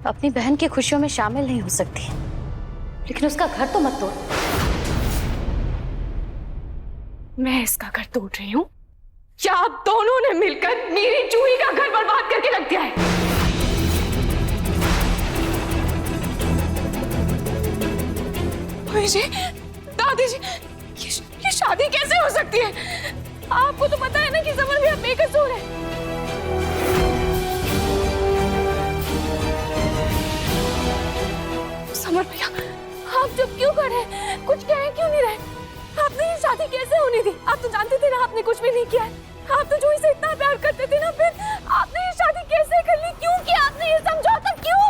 अपनी बहन की खुशियों में शामिल नहीं हो सकती, लेकिन उसका घर तो मत तोड़। मैं इसका घर तोड़ रही हूँ या आप दोनों ने मिलकर मेरी जूही का घर बर्बाद करके रख दिया है? जी, दादी जी, ये शादी कैसे हो सकती है? आपको तो पता है ना कि समर भैया बेकसूर है। समर भैया, आप चुप क्यों कर रहे हैं? कुछ कह क्यों नहीं रहे? आपने ये शादी कैसे होने दी? आप तो जानते थे ना आपने कुछ भी नहीं किया है। आप तो जूही से इतना प्यार करते थे ना, फिर आपने ये शादी कैसे कर ली? क्यों किया आपने ये समझौता? क्यों?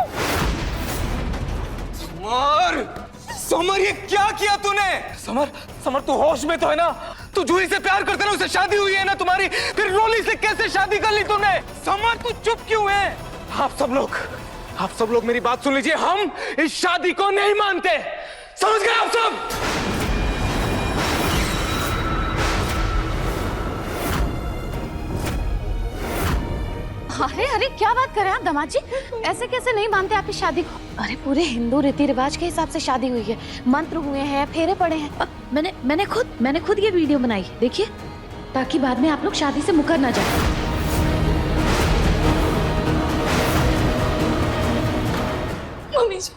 समर, ये क्या किया तूने? समर तू होश में तो है ना? तू जूही से प्यार करते ना, उससे शादी हुई है ना तुम्हारी, फिर रोली से कैसे शादी कर ली तुमने? समर तू चुप क्यों है? आप सब लोग मेरी बात सुन लीजिए, हम इस शादी को नहीं मानते, समझ गए आप सब? अरे अरे क्या बात कर रहे हैं आप दामाद जी? ऐसे कैसे नहीं मानते आप इस शादी को? अरे पूरे हिंदू रीति रिवाज के हिसाब से शादी हुई है, मंत्र हुए हैं, फेरे पड़े हैं। मैंने खुद ये वीडियो बनाई, देखिए, ताकि बाद में आप लोग शादी से मुकर ना जाए। मम्मी जी,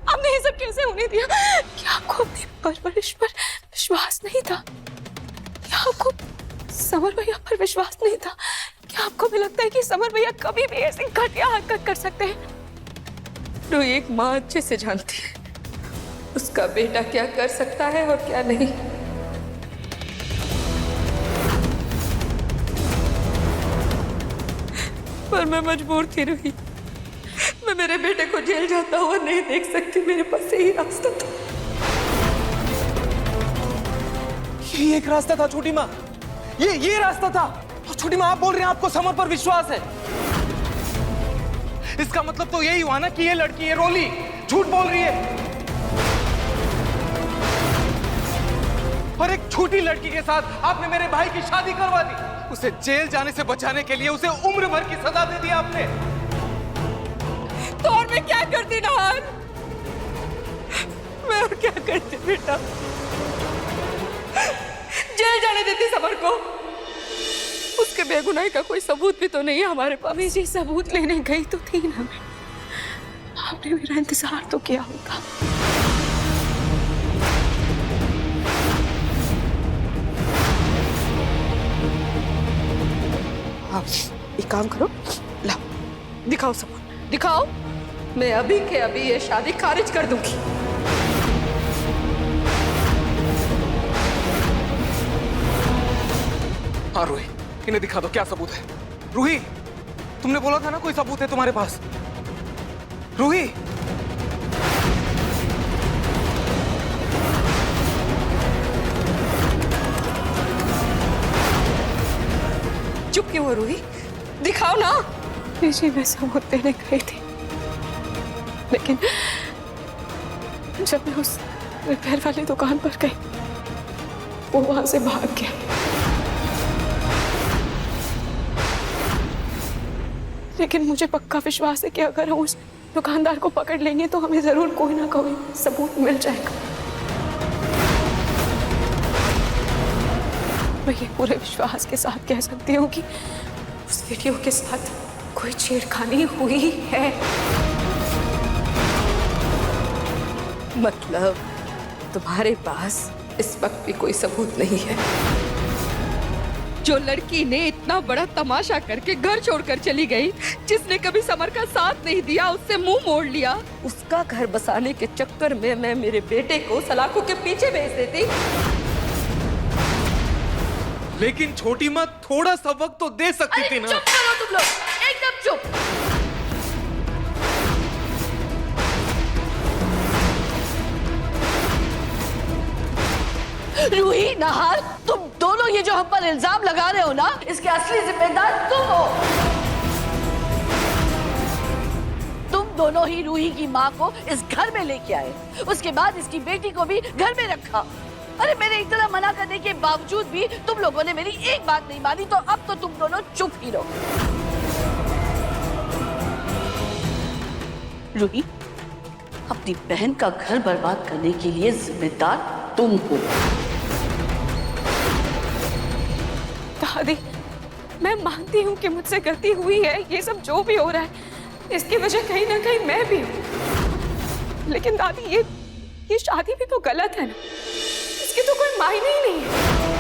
आपने ये सब कैसे होने दिया? क्या आपको अपनी परवरिश पर विश्वास नहीं था? क्या आपको समर भैया पर विश्वास नहीं था? क्या आपको भी लगता है कि समर भैया कभी भी ऐसी घटिया हरकत कर सकते हैं? तो एक माँ अच्छे से जानती है उसका बेटा क्या कर सकता है और क्या नहीं। पर मैं मजबूर थी रूही, मैं मेरे बेटे को जेल जाता हुआ नहीं देख सकती, मेरे पास यही रास्ता था। यही एक रास्ता था छोटी माँ, ये रास्ता था। और छोटी माँ आप बोल रहे हैं आपको समर पर विश्वास है, इसका मतलब तो यही हुआ ना कि ये लड़की, ये रोली झूठ बोल रही है और एक छोटी लड़की के साथ आपने मेरे भाई की शादी करवा दी। उसे जेल जाने से बचाने के लिए उसे उम्र भर की सजा दे दी आपने। तो और मैं क्या करती नहान? मैं और क्या करती बेटा? जेल जाने देती समर को? उसके बेगुनाही का कोई सबूत भी तो नहीं है हमारे पास। मैं जी सबूत लेने गई तो थी ना मैं, आपने मेरा इंतजार तो किया होगा। आप एक काम करो, ला दिखाओ सबूत, दिखाओ। मैं अभी के अभी ये शादी खारिज कर दूंगी। हाँ रूही, इन्हें दिखा दो क्या सबूत है। रूही, तुमने बोला था ना कोई सबूत है तुम्हारे पास। रूही, चुप क्यों हो रूही? दिखाओ ना। जी मैं सबूत देने गई थी, लेकिन जब मैं उस रिपेयर वाली दुकान पर गई, वो वहां से भाग गया। लेकिन मुझे पक्का विश्वास है कि अगर हम उस दुकानदार को पकड़ लेंगे तो हमें जरूर कोई ना कोई सबूत मिल जाएगा। मैं ये पूरे विश्वास के साथ कह सकती हूँ कि उस वीडियो के साथ कोई छेड़खानी हुई है। मतलब तुम्हारे पास इस वक्त भी कोई सबूत नहीं है? जो लड़की ने इतना बड़ा तमाशा करके घर छोड़कर चली गई, जिसने कभी समर का साथ नहीं दिया, उससे मुंह मोड़ लिया, उसका घर बसाने के चक्कर में मैं मेरे बेटे को सलाखों के पीछे भेज देती। लेकिन छोटी माँ थोड़ा सा वक्त तो दे सकती थी ना। चुप करो तुम लोग, एकदम चुप। रूही, नहार, तुम दोनों ये जो हम पर इल्जाम लगा रहे हो ना, इसके असली जिम्मेदार तुम हो। तुम दोनों ही रूही की माँ को इस घर में लेके आए, उसके बाद इसकी बेटी को भी घर में रखा। अरे मेरे इतना मना करने के बावजूद भी तुम लोगों ने मेरी एक बात नहीं मानी, तो अब तो तुम दोनों चुप ही रहो। रूही, अपनी बहन का घर बर्बाद करने के लिए जिम्मेदार तुम हो। दादी, मैं मानती हूँ कि मुझसे गलती हुई है। ये सब जो भी हो रहा है इसकी वजह कहीं ना कहीं मैं भी हूँ। लेकिन दादी, ये शादी भी तो गलत है ना, इसकी तो कोई मायने ही नहीं है।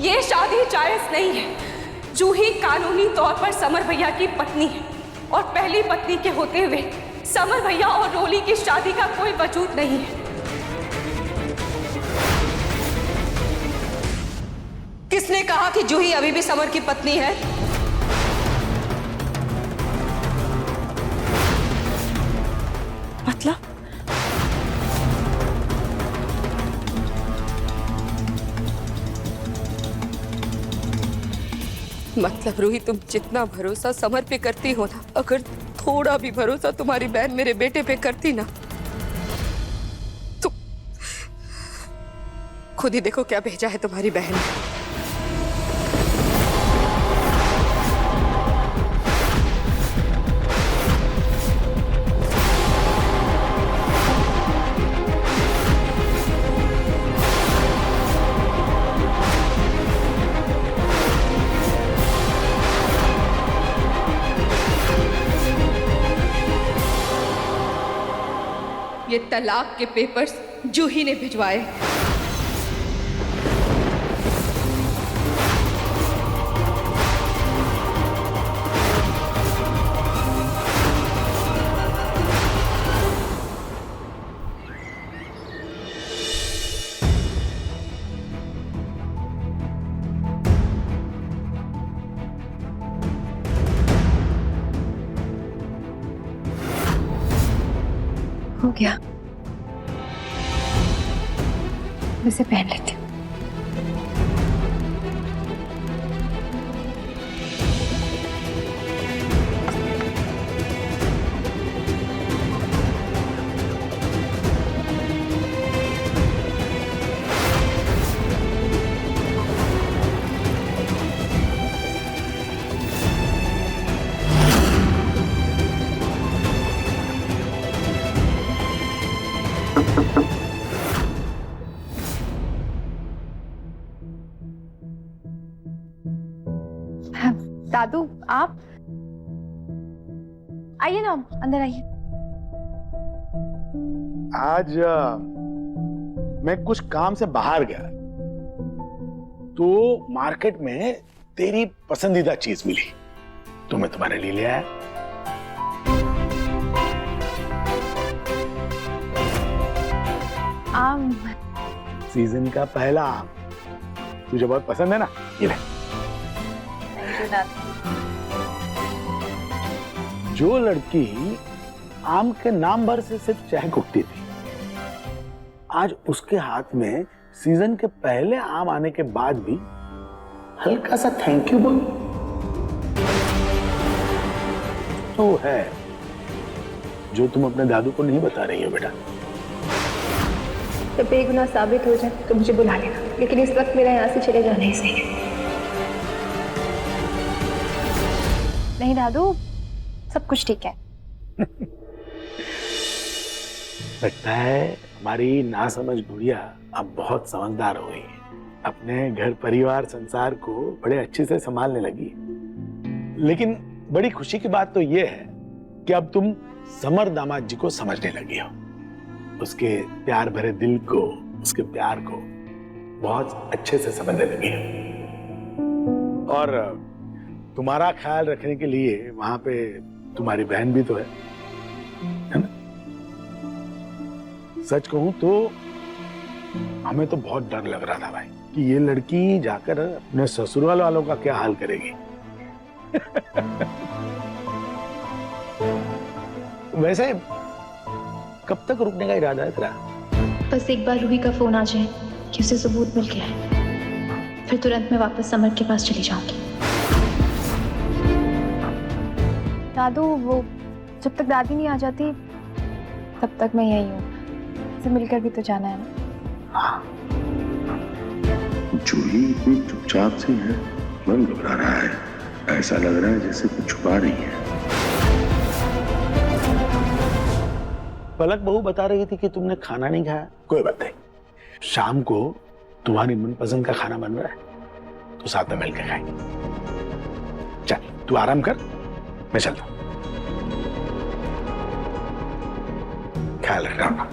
ये शादी जायज नहीं है। जूही कानूनी तौर पर समर भैया की पत्नी है और पहली पत्नी के होते हुए समर भैया और रोली की शादी का कोई वजूद नहीं है। किसने कहा कि जूही अभी भी समर की पत्नी है? मतलब रूही, तुम जितना भरोसा समर पे करती हो ना, अगर थोड़ा भी भरोसा तुम्हारी बहन मेरे बेटे पे करती ना, तो खुद ही देखो क्या भेजा है तुम्हारी बहन ने। ये तलाक के पेपर्स जूही ने भिजवाए। हो गया, मैं इसे पहन लेती हूँ। दादू, आप आइए ना, अंदर आइए। आज मैं कुछ काम से बाहर गया तो मार्केट में तेरी पसंदीदा चीज मिली, तो मैं तुम्हारे लिए ले आया। आम। सीजन का पहला आम, तुझे बहुत पसंद है ना, ये ले। जो लड़की आम के नाम भर से सिर्फ चाय कुटती थी, आज उसके हाथ में सीजन के पहले आम आने के बाद भी हल्का सा थैंक यू बोल तो है जो तुम अपने दादू को नहीं बता रही हो बेटा। जब बेगुनाह साबित हो जाए तो मुझे बुला लेना, लेकिन इस वक्त मेरा यहाँ से चले जाना ही सही है। नहीं दादू, सब कुछ ठीक है। लगता है हमारी नासमझ गुड़िया अब बहुत समझदार हो गई है, अपने घर परिवार संसार को बड़े अच्छे से संभालने लगी। लेकिन बड़ी खुशी की बात तो ये है कि अब तुम समर दामाद जी को समझने लगी हो, उसके प्यार भरे दिल को, उसके प्यार को बहुत अच्छे से समझने लगी हो। और तुम्हारा ख्याल रखने के लिए वहां पे तुम्हारी बहन भी तो है ना? सच कहूं तो हमें तो बहुत डर लग रहा था भाई, कि ये लड़की जाकर अपने ससुराल वालों का क्या हाल करेगी। वैसे कब तक रुकने का इरादा है तेरा? बस एक बार रूही का फोन आ जाए कि उसे सबूत मिल गया है, फिर तुरंत मैं वापस समर के पास चली जाऊंगी। दादू, वो जब तक दादी नहीं आ जाती तब तक मैं यही हूँ। से मिलकर भी तो जाना है ना। जूही इतनी चुपचाप सी है, मन घबरा रहा है। ऐसा लग रहा है जैसे कुछ छुपा रही है। पलक बहू बता रही थी कि तुमने खाना नहीं खाया। कोई बात नहीं, शाम को तुम्हारी मनपसंद का खाना बन रहा है तो साथ में मिलकर खाएंगे। चल तू आराम कर, मैं चलता हूं। ख्याल रखना।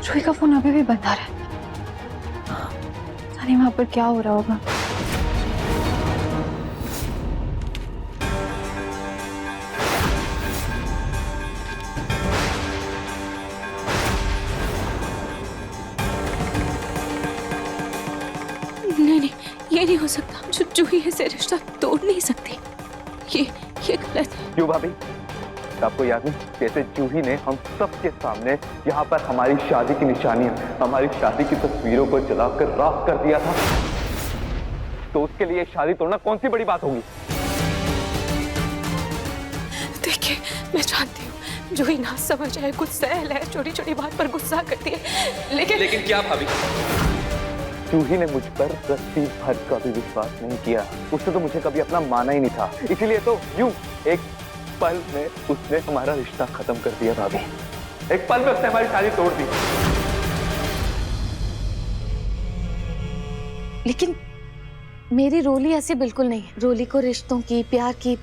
जूही का फोन अभी भी बंद आ रहा है। जाने वहां पर क्या हो रहा होगा। नहीं, ये नहीं हो सकता। जूही से रिश्ता तोड़ नहीं सकती। ये गलत है। क्यों भाभी, आपको याद नहीं कैसे जूही ने हम सबके सामने यहाँ पर हमारी शादी की निशानियां, हमारी शादी की तस्वीरों को जलाकर राख कर दिया था? तो उसके लिए शादी तोड़ना कौन सी बड़ी बात होगी? देखिए, मैं जानती हूँ जूही ना समझ है, गुस्सैल है, छोटी छोटी बात पर गुस्सा करती है, लेकिन क्या भाभी? जूही ने मुझ पर रत्ती भर का भी विश्वास नहीं किया। उसने तो मुझे कभी अपना माना ही नहीं था। इसीलिए तो यूं एक पल में उसने हमारा रिश्ता खत्म कर दिया भाभी। एक पल में उसने हमारी शादी तोड़ दी। लेकिन मेरी रोली ऐसी बिल्कुल नहीं है। रोली को रिश्तों की, प्यार की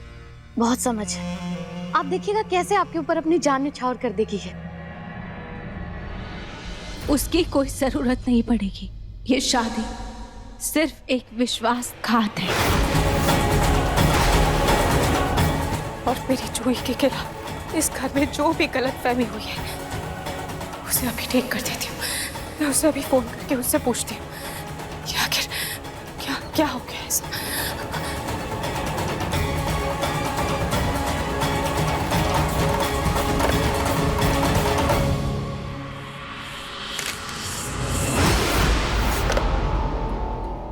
बहुत समझ है। आप देखिएगा कैसे आपके ऊपर अपनी जान निछावर कर देगी है। उसकी कोई जरूरत नहीं पड़ेगी। ये शादी सिर्फ एक विश्वासघात है और मेरी जूही के खिलाफ इस घर में जो भी गलतफहमी हुई है उसे अभी ठीक कर देती हूँ। मैं उसे अभी फोन करके उससे पूछती हूँ कि आखिर क्या हो गया ऐसा।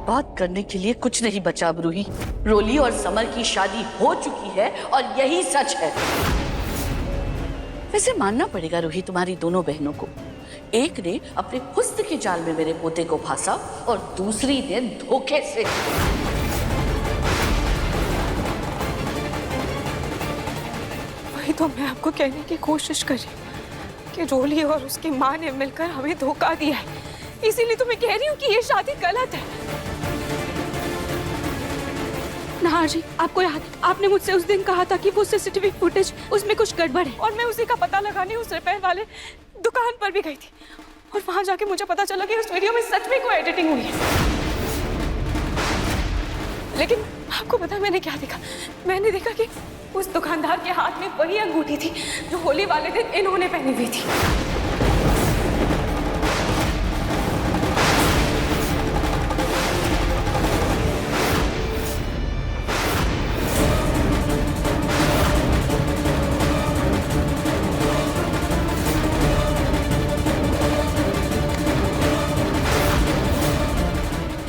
बात करने के लिए कुछ नहीं बचा अब रूही। रोली और समर की शादी हो चुकी है और यही सच है। वैसे मानना पड़ेगा रूही तुम्हारी दोनों बहनों को। एक ने अपने हुस्न के जाल में मेरे पोते को फांसा और दूसरी ने धोखे से। वही तो मैं आपको कहने की कोशिश कर रही हूँ कि रोली और उसकी माँ ने मिलकर हमें धोखा दिया है। इसीलिए तो मैं कह रही हूँ कि ये शादी गलत है। नाहर जी, आपको याद है आपने मुझसे उस दिन कहा था कि वो सीसीटीवी फुटेज उसमें कुछ गड़बड़ है, और मैं उसी का पता लगाने उस रिपेयर वाले दुकान पर भी गई थी और वहां जाके मुझे पता चला कि उस वीडियो में सच में कोई एडिटिंग हुई है। लेकिन आपको पता है मैंने क्या देखा? मैंने देखा कि उस दुकानदार के हाथ में वही अंगूठी थी जो होली वाले दिन इन्होंने पहनी हुई थी।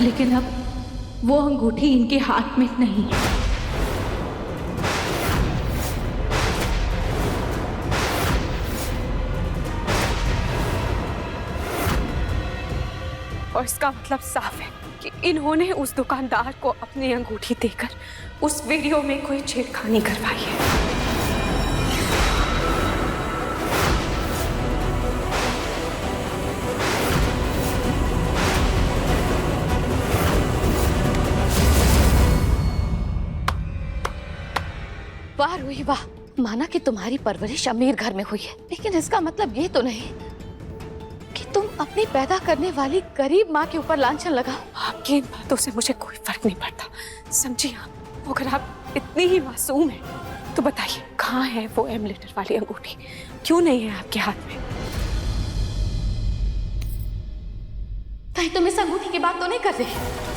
लेकिन अब वो अंगूठी इनके हाथ में नहीं है। और इसका मतलब साफ है कि इन्होंने उस दुकानदार को अपनी अंगूठी देकर उस वीडियो में कोई छेड़खानी करवाई है। वाह रूही वाह, माना कि तुम्हारी परवरिश अमीर घर में हुई है, लेकिन इसका मतलब ये तो नहीं तुम अपनी पैदा करने वाली गरीब माँ के ऊपर लांछन लगाओ। आपकी इन बातों से मुझे कोई फर्क नहीं पड़ता, समझिए आप। अगर आप इतनी ही मासूम हैं तो बताइए कहाँ है वो एम लेटर वाली अंगूठी, क्यों नहीं है आपके हाथ में? कहीं तुम इस अंगूठी की बात तो नहीं कर रही?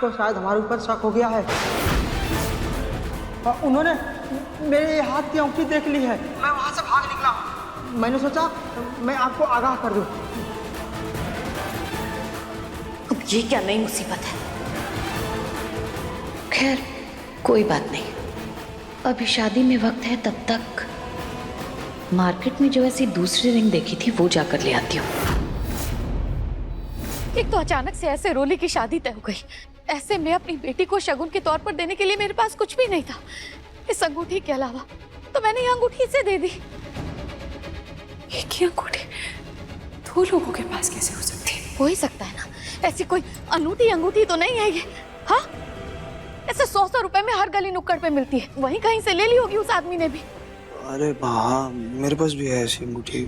को शायद हमारे ऊपर शक हो गया है। उन्होंने मेरे हाथ की अंगूठी देख ली है। मैं वहां से भाग निकला। मैंने सोचा मैं आपको आगाह कर दूं। अब ये क्या नई मुसीबत है? खैर कोई बात नहीं, अभी शादी में वक्त है, तब तक मार्केट में जो ऐसी दूसरी रिंग देखी थी वो जाकर ले आती हूँ। एक तो अचानक से ऐसे रोली की शादी तय हो गई, ऐसे में अपनी बेटी को शगुन के तौर पर देने के लिए मेरे पास कुछ भी नहीं था इस अंगूठी के अलावा, तो मैंने ये अंगूठी इसे दे दी। एक ही अंगूठी दो लोगों के पास कैसे हो सकती है? हो ही सकता है ना, ऐसी कोई अनूठी अंगूठी तो नहीं है ये। हाँ, ऐसे 100-100 रुपए में हर गली नुक्कड़ पे मिलती है, वहीं कहीं से ले ली होगी उस आदमी ने भी। अरे हाँ, मेरे पास भी है ऐसी अंगूठी।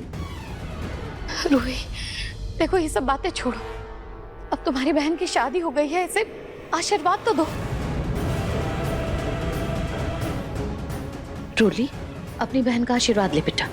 रूही देखो, ये सब बातें छोड़ो, अब तुम्हारी बहन की शादी हो गई है, इसे आशीर्वाद तो दो। रूली अपनी बहन का आशीर्वाद ले बेटा।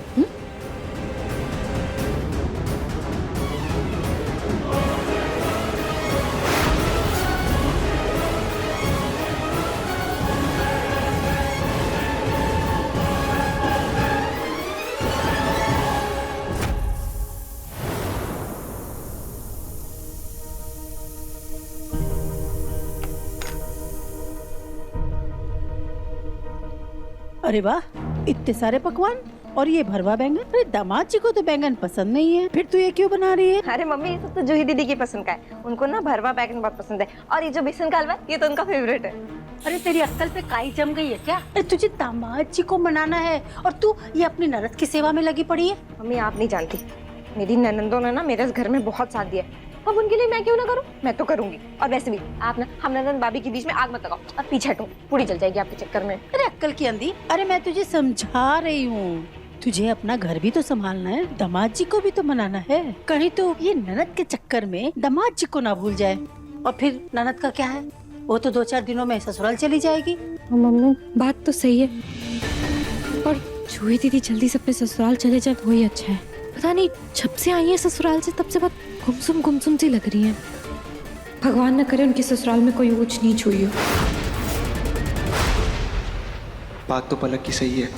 अरे वाह, इतने सारे पकवान और ये भरवा बैंगन। अरे दामाद जी को तो बैंगन पसंद नहीं है, फिर तू ये क्यों बना रही है? अरे मम्मी, ये सब तो जूही दीदी की पसंद का है, उनको ना भरवा बैंगन बहुत पसंद है, और ये जो बेसन का हलवा ये तो उनका फेवरेट है। अरे तेरी अक्ल पे काई जम गई है क्या? अरे तुझे दामाद जी को मनाना है और तू ये अपनी ननद की सेवा में लगी पड़ी है। मम्मी आप नहीं जानती, मेरी ननंदों ने ना मेरे इस घर में बहुत साथ दिया, अब उनके लिए मैं क्यों ना करूं? मैं तो करूंगी। और वैसे भी आप ना हम ननंद भाभी के बीच में आग मत लगाओ, अब पीछे हटो, पूरी जल जाएगी आपके चक्कर में। अरे अक्ल की अंधी, अरे मैं तुझे समझा रही हूँ, तुझे अपना घर भी तो संभालना है, दामाद जी को भी तो मनाना है, कहीं तो ये ननद के चक्कर में दामाद जी को ना भूल जाए। और फिर ननद का क्या है, वो तो 2-4 दिनों में ससुराल चली जाएगी। मम्मी बात तो सही है, और जूही दीदी जल्दी से अपने ससुराल चले जाए वही अच्छा है। पता नहीं जब से आई है ससुराल से तब से बहुत गुमसुम सी लग रही है। भगवान न करे उनके ससुराल में कोई ऊंच नीच हुई हो। बात तो पलक की सही है,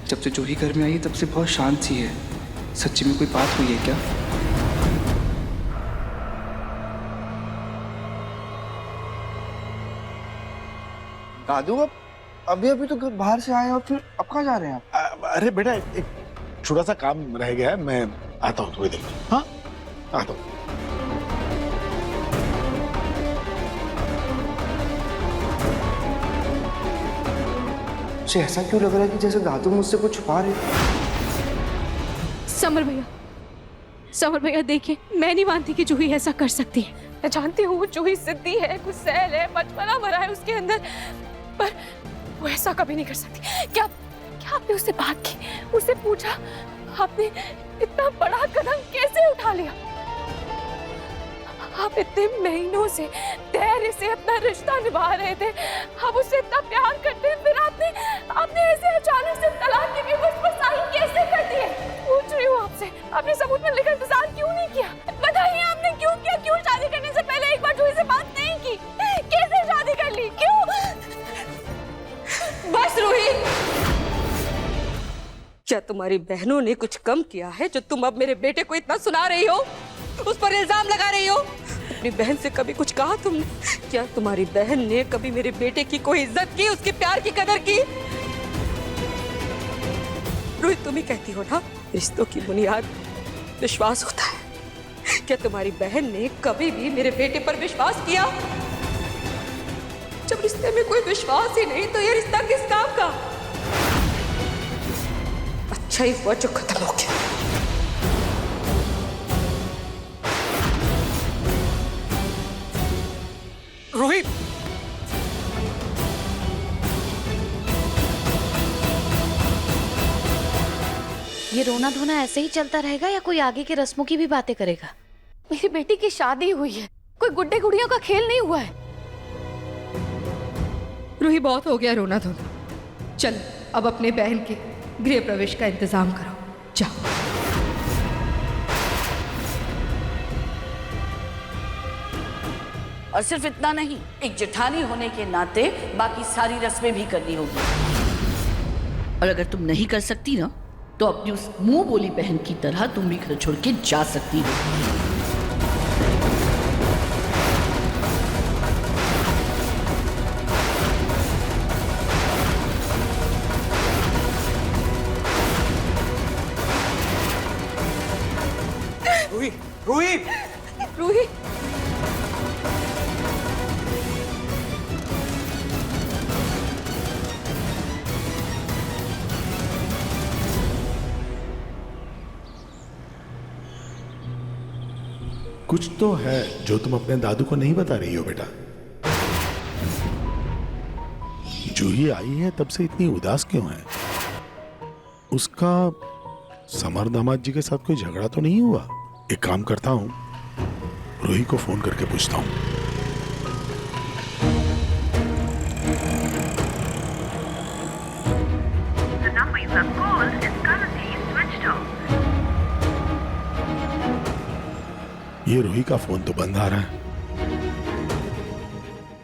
जब से जूही घर में आई है तब से बहुत शांत सी है। सच्ची में कोई बात हुई है क्या? दादू अभी अभी तो बाहर से आए और फिर अब कहाँ जा रहे हैं आप? अरे बेटा एक छोटा सा काम रह गया है, मैं आता हूँ थोड़ी देर में। हाँ आता हूँ। मुझे ऐसा क्यों लग रहा है कि जैसे दादू मुझसे कुछ छुपा रहे हैं? समर भैया देखिए, मैं नहीं मानती कि जूही ऐसा कर सकती है। मैं जानती हूँ जूही सिद्धि है, गुस्सैल है, बचपना भरा है उसके अंदर, पर वो ऐसा कभी नहीं कर सकती। क्या आपने उससे बात की, उससे पूछा आपने इतना बड़ा कदम कैसे उठा लिया? आप इतने महीनों से धैर्य से अपना रिश्ता निभा रहे थे, आप उससे इतना प्यार करते हैं, फिर आपने ऐसे अचानक से तलाक के पेपर्स पर साइन कैसे कर दिए? पूछ रही हूँ आपसे, आपने सबूत में लिखा इंतजार क्यों नहीं किया? बताइए आपने क्यों किया? क्यों शादी करने से पहले एक बार जूही से बात नहीं की? कैसे शादी कर ली? क्यों? बस रूही, क्या तुम्हारी बहनों ने कुछ कम किया है जो तुम अब मेरे बेटे को इतना सुना रही हो, उस पर इल्जाम लगा रही हो? अपनी बहन से कभी कुछ कहा तुमने? क्या तुम्हारी बहन ने कभी मेरे बेटे की कोई इज्जत की, उसके प्यार की कदर की? रोहित, तुम ही कहती हो ना, रिश्तों की बुनियाद विश्वास होता है। क्या तुम्हारी बहन ने कभी भी मेरे बेटे पर विश्वास किया? जब रिश्ते में कोई विश्वास ही नहीं तो ये रिश्ता किस काम का? अच्छा ही हुआ जो खत्म हो गया। रोहित, ये रोना धोना ऐसे ही चलता रहेगा या कोई आगे की रस्मों की भी बातें करेगा? मेरी बेटी की शादी हुई है, कोई गुड्डे गुड़ियों का खेल नहीं हुआ है। रूही, बहुत हो गया रोना धोना। चल अब अपने बहन के गृह प्रवेश का इंतजाम करो, जाओ। और सिर्फ इतना नहीं, एक जेठानी होने के नाते बाकी सारी रस्में भी करनी होगी। और अगर तुम नहीं कर सकती ना, तो अपनी उस मुंह बोली बहन की तरह तुम भी घर छोड़ के जा सकती हो। रोहित, रोहित, रूही, कुछ तो है जो तुम अपने दादू को नहीं बता रही हो बेटा। जूही आई है तब से इतनी उदास क्यों है? उसका समर दामाद जी के साथ कोई झगड़ा तो नहीं हुआ? एक काम करता हूं, रूही को फोन करके पूछता हूं। ये रूही का फोन तो बंद आ रहा है।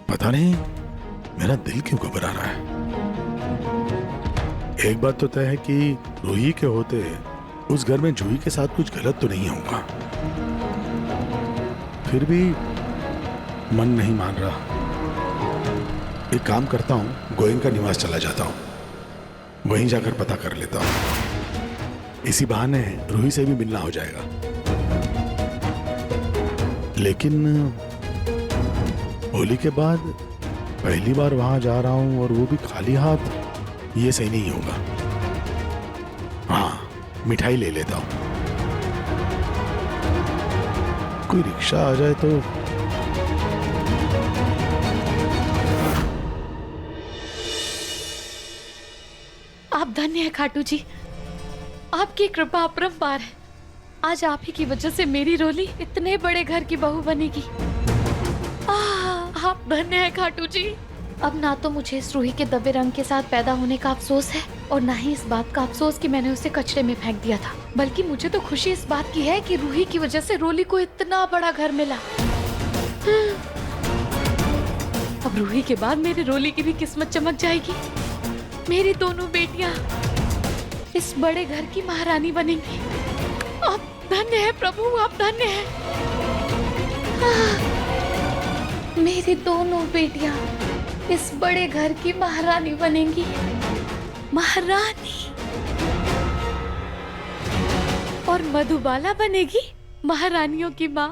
पता नहीं मेरा दिल क्यों घबरा रहा है। एक बात तो तय है कि रूही के होते उस घर में जूही के साथ कुछ गलत तो नहीं होगा। फिर भी मन नहीं मान रहा। एक काम करता हूं, गोयनका निवास चला जाता हूं, वहीं जाकर पता कर लेता हूं। इसी बहाने रूही से भी मिलना हो जाएगा। लेकिन होली के बाद पहली बार वहां जा रहा हूं और वो भी खाली हाथ, ये सही नहीं होगा। हाँ, मिठाई ले लेता हूं। कोई रिक्शा आ जाए तो। आप धन्य है खाटू जी, आपकी कृपा अपरंपार है। आज आप ही की वजह से मेरी रोली इतने बड़े घर की बहू बनेगी। आप धन्य है खाटू जी। अब ना तो मुझे इस रूही के दबे रंग के साथ पैदा होने का अफसोस है और ना ही इस बात का अफसोस कि मैंने उसे कचरे में फेंक दिया था, बल्कि मुझे तो खुशी इस बात की है कि रूही की वजह से रोली को इतना बड़ा घर मिला। अब रूही के बाद मेरी रोली की भी किस्मत चमक जाएगी। मेरी दोनों बेटियां इस बड़े घर की महारानी बनेंगी। आप धन्य है प्रभु, आप धन्य है। मेरी दोनों बेटियां इस बड़े घर की महारानी बनेंगी। महारानी। और मधुबाला बनेगी महारानियों की माँ।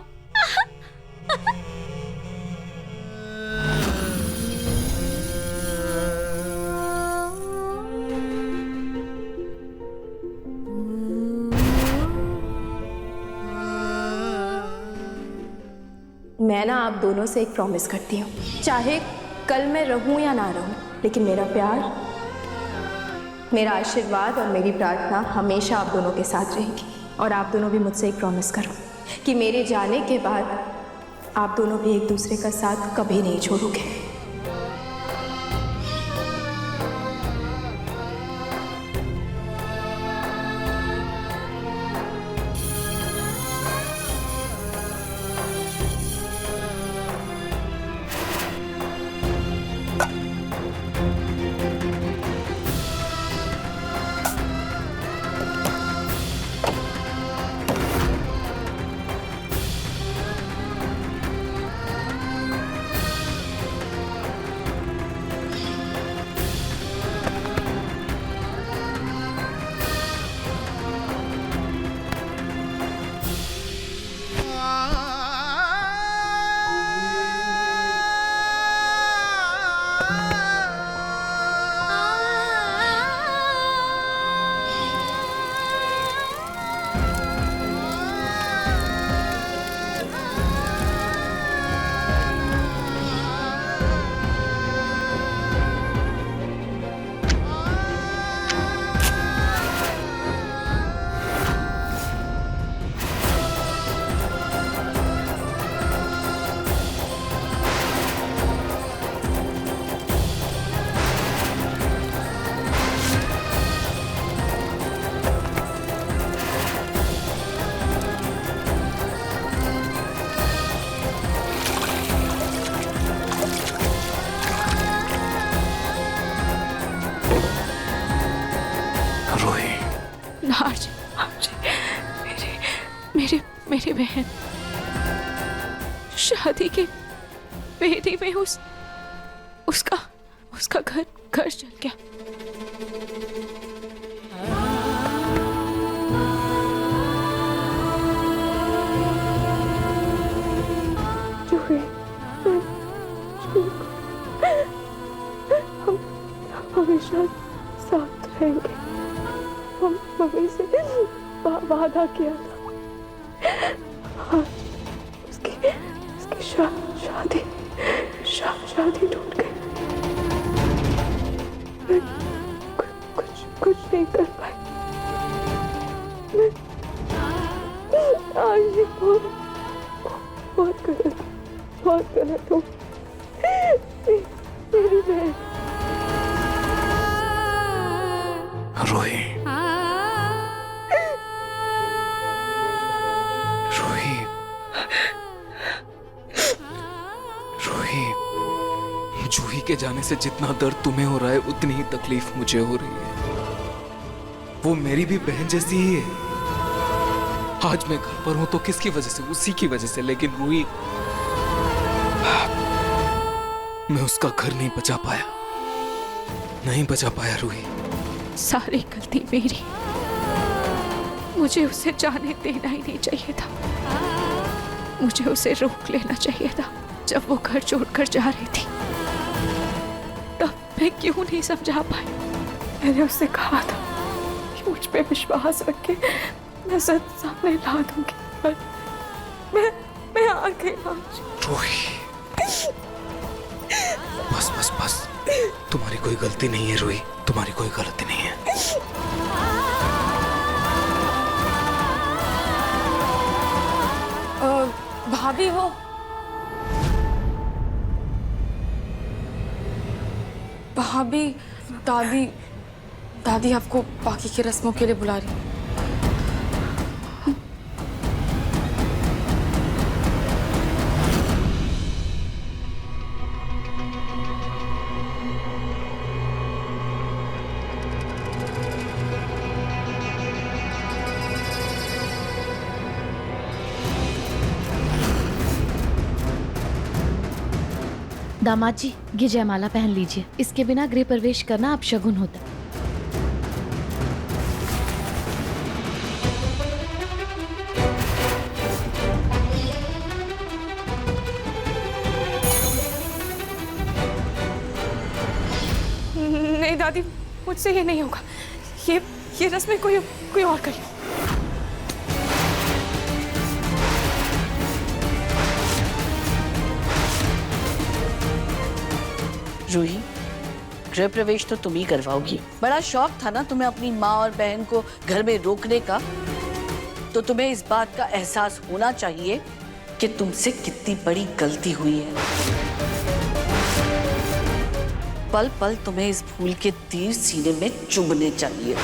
मैं ना आप दोनों से एक प्रॉमिस करती हूँ, चाहे कल मैं रहूं या ना रहूं, लेकिन मेरा प्यार, मेरा आशीर्वाद और मेरी प्रार्थना हमेशा आप दोनों के साथ रहेगी। और आप दोनों भी मुझसे एक प्रॉमिस करो कि मेरे जाने के बाद आप दोनों भी एक दूसरे का साथ कभी नहीं छोड़ोगे। रूही। नाज, मेरी बहन शादी के बेटी में उसका घर जल गया। हम हमेशा साथ रहेंगे। हम मम्मी से वादा किया था। आज उसकी शादी टूट गई। मैं कुछ नहीं कर पाई। मैं आज ये बहुत गलत हूँ। मेरी बहन रूही, रूही, रूही, जूही के जाने से जितना दर्द तुम्हें हो रहा है उतनी ही तकलीफ मुझे हो रही है। वो मेरी भी बहन जैसी ही है। आज मैं घर पर हूं तो किसकी वजह से? उसी की वजह से। लेकिन रूही, मैं उसका घर नहीं बचा पाया रूही। सारी गलती मेरी। मुझे उसे जाने देना ही नहीं चाहिए था। मुझे उसे रोक लेना चाहिए था जब वो घर छोड़कर जा रही थी। तब मैं क्यों नहीं समझा पाई? मैंने उससे कहा था कि मुझ पे विश्वास रख के मैं सच सामने ला दूंगी, पर मैं आ गई आज। रूही, बस। तुम्हारी कोई गलती नहीं है रूही, तुम्हारी कोई गलती नहीं है। भाभी, वो भाभी, दादी आपको बाकी की रस्मों के लिए बुला रही है। दामाद जी, ये जयमाला पहन लीजिए। इसके बिना गृह प्रवेश करना अपशगुन होता है। नहीं दादी, मुझसे ये नहीं होगा। ये रस्में कोई और करे। रूही, गृह प्रवेश तो तुम ही करवाओगी। बड़ा शौक था ना तुम्हें अपनी माँ और बहन को घर में रोकने का, तो तुम्हें इस बात का एहसास होना चाहिए कि तुमसे कितनी बड़ी गलती हुई है। पल पल तुम्हें इस भूल के तीर सीने में चुभने चाहिए।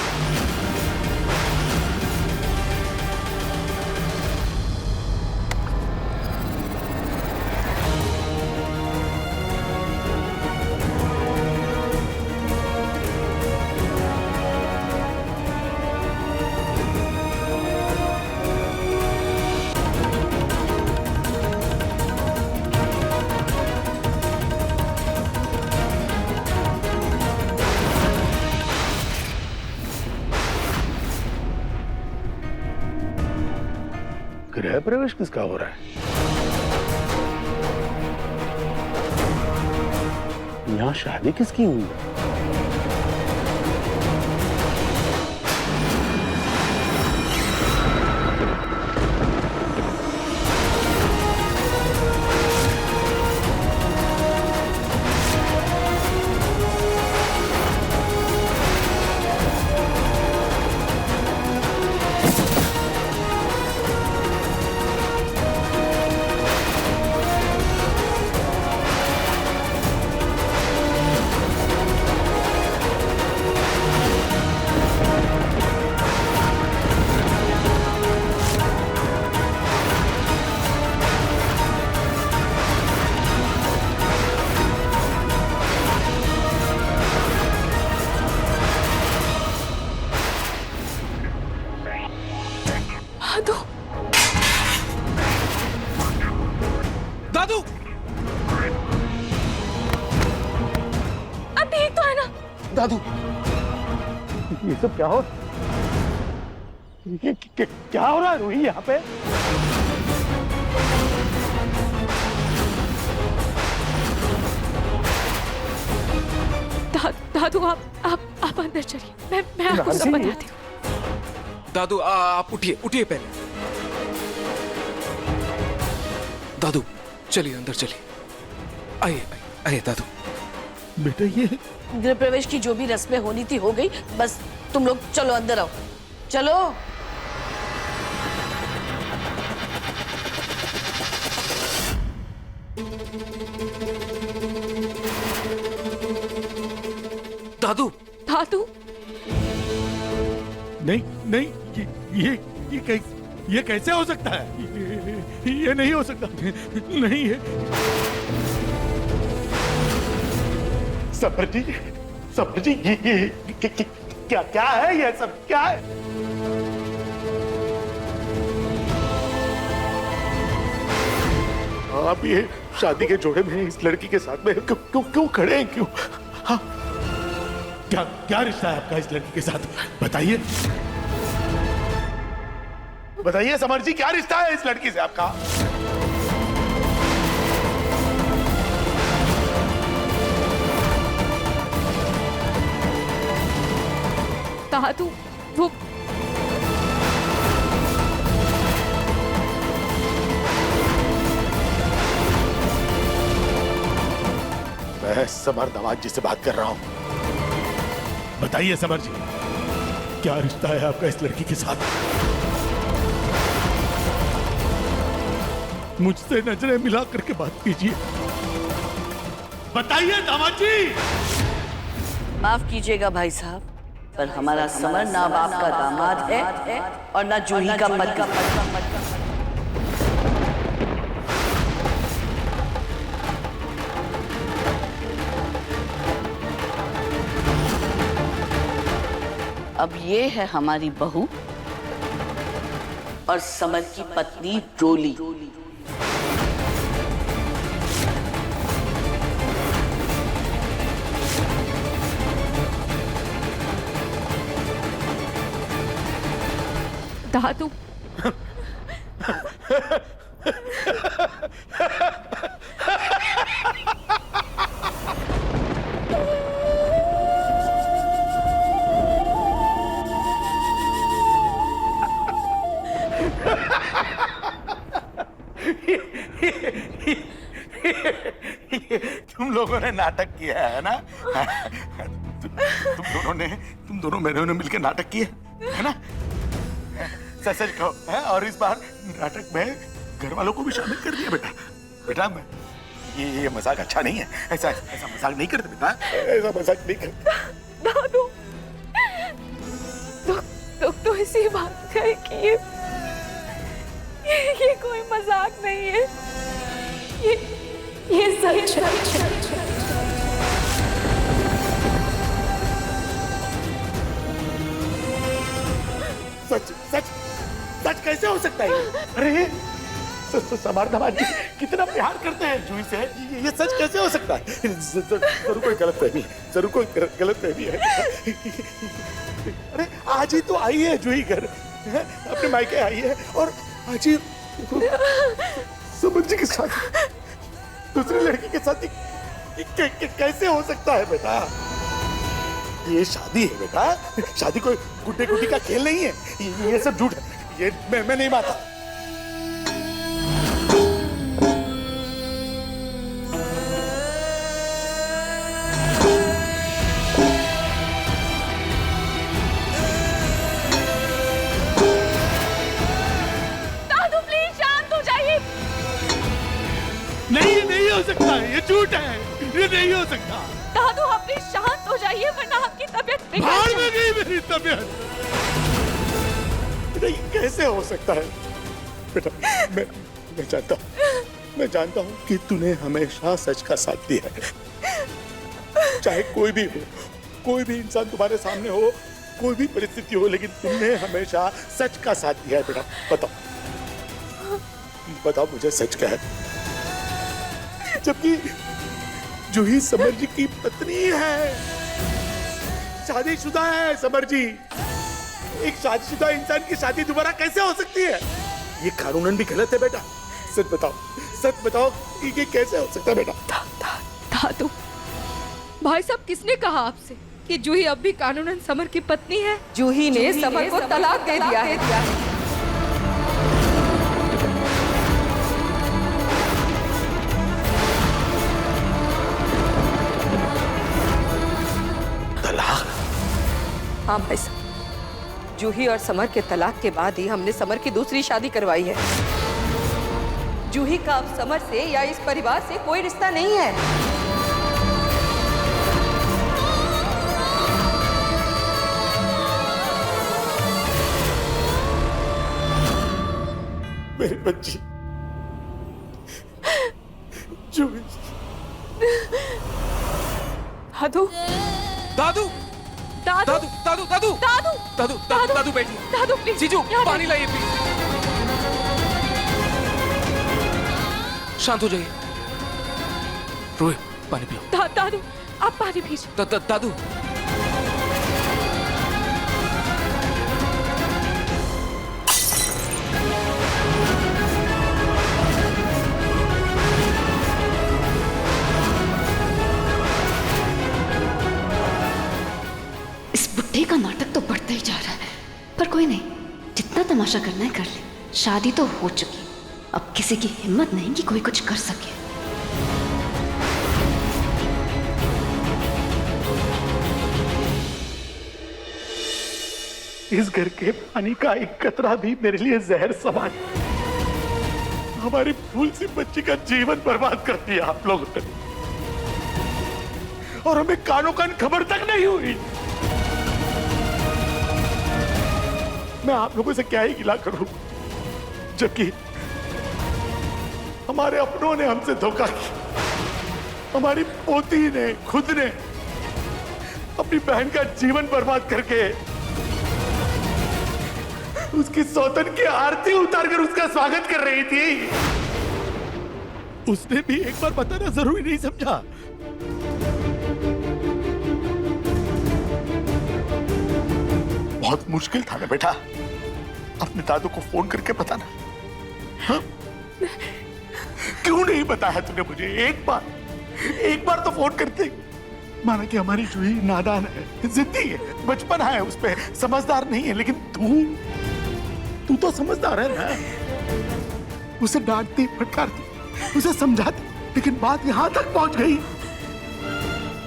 गृह प्रवेश किसका हो रहा है? यहाँ शादी किसकी हुई है? दादू ये सब क्या हो क्या हो रहा है रूही यहाँ पे? दादू आप अंदर चलिए, मैं आपको सब बताती हूँ। दादू आप उठिए उठिए पहले। दादू चलिए अंदर चलिए, आइए आइए दादू। बेटा ये गृह प्रवेश की जो भी रस्में होनी थी हो गई, बस तुम लोग चलो अंदर आओ, चलो। दादू दादू नहीं नहीं ये कैसे हो सकता है? ये नहीं हो सकता, नहीं है। समर जी ये क्या है? ये सब क्या है? आप ये शादी के जोड़े में इस लड़की के साथ में क्यों खड़े हैं? क्यों? हाँ, क्या रिश्ता है आपका इस लड़की के साथ? बताइए बताइए समर जी, क्या रिश्ता है इस लड़की से आपका? दादू वो मैं समर दामाद जी से बात कर रहा हूं। बताइए समर जी, क्या रिश्ता है आपका इस लड़की के साथ? मुझसे नजरें मिला करके बात कीजिए, बताइए दामाद जी। माफ कीजिएगा भाई साहब, पर हमारा समर ना बाप का दामाद है और ना जूही का पति। अब ये है हमारी बहू और समर की पत्नी रोली। दादू तुम लोगों ने नाटक किया है ना? तुम दोनों मैंने मिलकर नाटक किया है ना? सच सच कहो है? और इस बार नाटक में घर वालों को भी शामिल कर दिया। बेटा ये मजाक अच्छा नहीं है। ऐसा मजाक नहीं करते बेटा, ऐसा मजाक नहीं करते। दादू तो इसी बात का है कि ये कोई मजाक नहीं है, ये सच है। सच कैसे हो सकता है? अरे समर दामाद जी कितना प्यार करते हैं जूही से, ये सच कैसे हो सकता है? जरूर कोई गलतफहमी है। अरे आज ही तो आई है जूही घर, अपने मायके आई है, और आज ही समर जी के साथ दूसरी लड़की के साथ कैसे हो सकता है बेटा? ये शादी है बेटा, शादी कोई गुड्डे गुड्डी का खेल नहीं है। ये सब झूठ है, ये मैं नहीं मानता। दादू प्लीज शांत हो जाइए। नहीं, ये नहीं हो सकता, ये झूठ है, ये नहीं हो सकता। दादू आप प्लीज शांत हो जाइए, वरना आपकी तबीयत भाड़ में गई मेरी तबीयत। बेटा ये कैसे हो सकता है? बेटा मैं जानता हूँ कि तूने हमेशा सच का साथ दिया है, चाहे कोई भी हो, कोई भी इंसान तुम्हारे सामने हो, कोई भी परिस्थिति हो, लेकिन तुमने हमेशा सच का साथ दिया है। बेटा बताओ मुझे सच क्या है? जबकि जूही समर जी की पत्नी है। शादीशुदा है समर जी। एक शादीशुदा इंसान की शादी दोबारा कैसे हो सकती है? ये कानूनन भी गलत है बेटा। सच बताओ ये कैसे हो सकता है बेटा? दादू, भाई साहब किसने कहा आपसे कि जूही अब भी कानूनन समर की पत्नी है? जूही ने समर को तलाक दे दिया है। तलाक? हाँ भाई साहब, जूही और समर के तलाक के बाद ही हमने समर की दूसरी शादी करवाई है। जूही का अब समर से या इस परिवार से कोई रिश्ता नहीं है। मेरी बच्ची जूही। दादू दादू दादू दादू दादू दादू दादू दादू दादू बैठिए। दादू प्लीज जीजू पानी लाइए प्लीज। शांत हो जाइए। रोहित पानी पियो। दादू आप पानी पीजिए। दादू इस बुढ़े का नाटक तो बढ़ता ही जा रहा है, पर कोई नहीं, जितना तमाशा करना है कर ले। शादी तो हो चुकी, अब किसी की हिम्मत नहीं कि कोई कुछ कर सके। इस घर के पानी का एक कतरा भी मेरे लिए जहर समान। हमारी फूल सी बच्ची का जीवन बर्बाद कर दिया आप लोगों ने, और हमें कानों कान खबर तक नहीं हुई। मैं आप लोगों से क्या ही गिला करूं, जबकि हमारे अपनों ने हमसे धोखा किया। हमारी पोती ने खुद ने अपनी बहन का जीवन बर्बाद करके उसकी सौतन की आरती उतारकर उसका स्वागत कर रही थी। उसने भी एक बार बताना जरूरी नहीं समझा। बहुत मुश्किल था ना बेटा, अपने दादू को फोन करके बताना। हाँ? क्यों नहीं बताया तूने मुझे? एक बार तो फोन करते। माना कि हमारी जूही नादान है, जिद्दी है, बचपन है, उस पे समझदार नहीं है, लेकिन तू तो समझदार है ना। उसे डांटती, फटकारती, उसे समझाती, लेकिन बात यहां तक पहुंच गई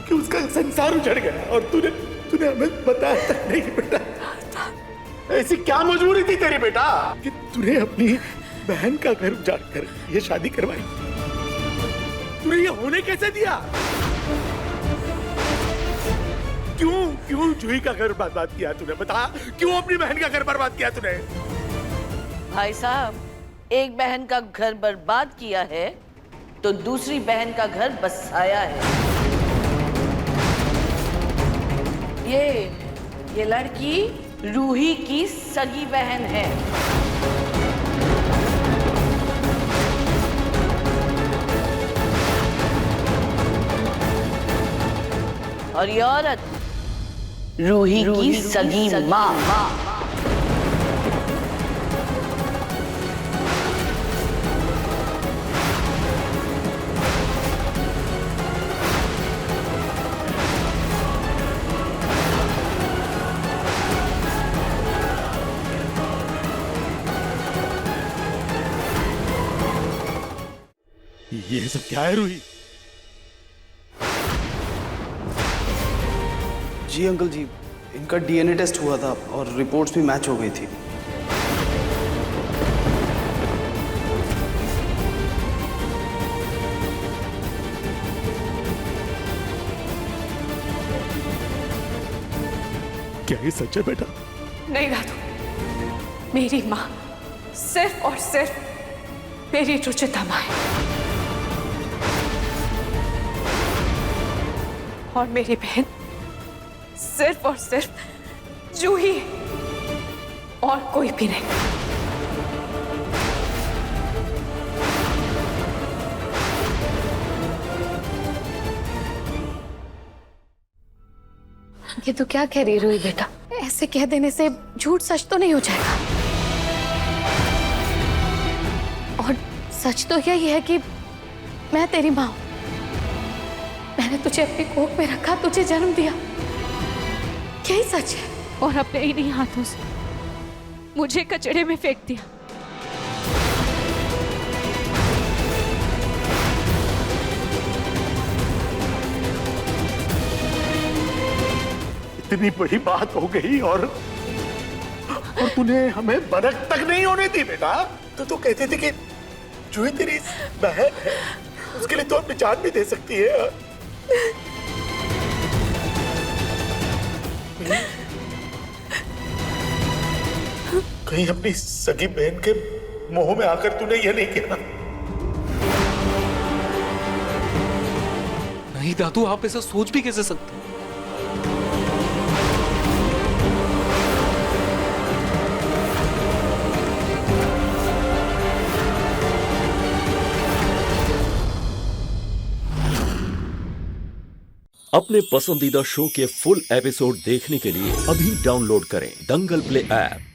कि उसका संसार उजड़ गया, और तूने हमें बताया तक नहीं बेटा। ऐसी क्या मजबूरी थी तेरी बेटा कि तूने अपनी बहन का घर उजाड़ कर ये शादी करवाई? तूने ये होने कैसे दिया? क्यों जूही का घर बर्बाद किया तूने? बता, क्यों अपनी बहन का घर बर्बाद किया तूने? भाई साहब, एक बहन का घर बर्बाद किया है तो दूसरी बहन का घर बसाया है। ये लड़की रूही की सगी बहन है। और ये औरत रूही की सगी माँ। ये सब क्या है रूही? जी अंकल जी, इनका डीएनए टेस्ट हुआ था और रिपोर्ट्स भी मैच हो गई थी। क्या ये सच है बेटा? नहीं दादू, मेरी माँ सिर्फ और सिर्फ मेरी रुचिता माँ है, और मेरी बहन सिर्फ और सिर्फ जूही, और कोई भी नहीं। ये तो क्या कह रही रूही बेटा? ऐसे कह देने से झूठ सच तो नहीं हो जाएगा। और सच तो यही है कि मैं तेरी माँ हूं। मैंने तुझे अपनी कोख में रखा, तुझे जन्म दिया, यही सच है। और अपने इन्हीं हाथों से मुझे कचड़े में फेंक दिया। इतनी बड़ी बात हो गई और तूने हमें बरक तक नहीं होने दी बेटा। तो कहती थी कि जूही तेरी बहन है, उसके लिए तो अपनी जान भी दे सकती है। कहीं अपनी सगी बहन के मोह में आकर तूने यह नहीं किया? नहीं दादू, आप ऐसा सोच भी कैसे सकते? अपने पसंदीदा शो के फुल एपिसोड देखने के लिए अभी डाउनलोड करें दंगल प्ले ऐप।